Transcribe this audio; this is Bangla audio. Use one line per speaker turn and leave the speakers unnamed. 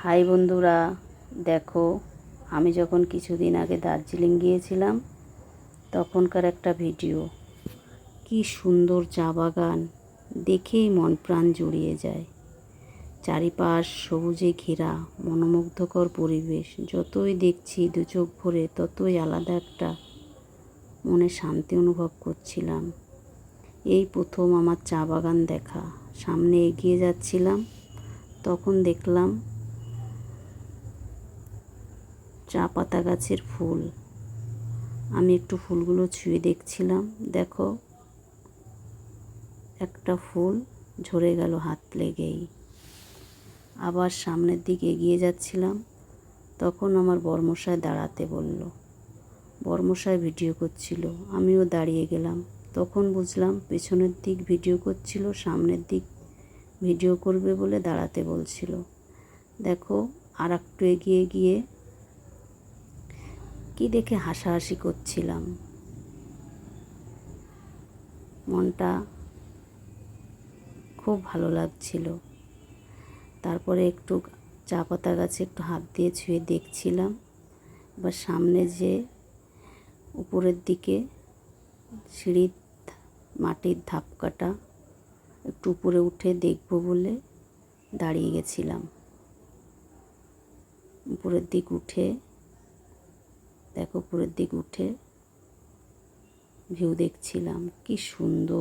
হাই বন্ধুরা, দেখো আমি যখন কিছুদিন আগে দার্জিলিং গিয়েছিলাম তখনকার একটা ভিডিও। কি সুন্দর চা বাগান, দেখেই মন প্রাণ জুড়িয়ে যায়। চারিপাশ সবুজে ঘেরা মনোমুগ্ধকর পরিবেশ। যতই দেখছি দু চোখ ভরে ততই আলাদা একটা মনে শান্তি অনুভব করছিলাম। এই প্রথম আমার চা বাগান দেখা। সামনে এগিয়ে যাচ্ছিলাম, তখন দেখলাম চা পাতা গাছের ফুল। আমি একটু ফুলগুলো ছুঁয়ে দেখছিলাম। দেখো, একটা ফুল ঝরে গেল হাত লেগেই। আবার সামনের দিকে এগিয়ে যাচ্ছিলাম, তখন আমার বরমশাই দাঁড়াতে বলল। বরমশাই ভিডিও করছিল, আমিও দাঁড়িয়ে গেলাম। তখন বুঝলাম পেছনের দিক ভিডিও করছিল, সামনের দিক ভিডিও করবে বলে দাঁড়াতে বলছিল। দেখো, আর একটু এগিয়ে গিয়ে কি দেখে হাসাহাসি করছিলাম। মনটা খুব ভালো লাগছিল। তারপরে একটু চা পাতা গাছে একটু হাত দিয়ে ছুঁয়ে দেখছিলাম। এবার সামনে যে উপরের দিকে সিঁড়ির মাটির ধাপ কাটা, একটু উপরে উঠে দেখবো বলে দাঁড়িয়ে গেছিলাম। উপরের দিক উঠে দেখো, উপরের দিক উঠে ভিউ দেখছিলাম। কি সুন্দর।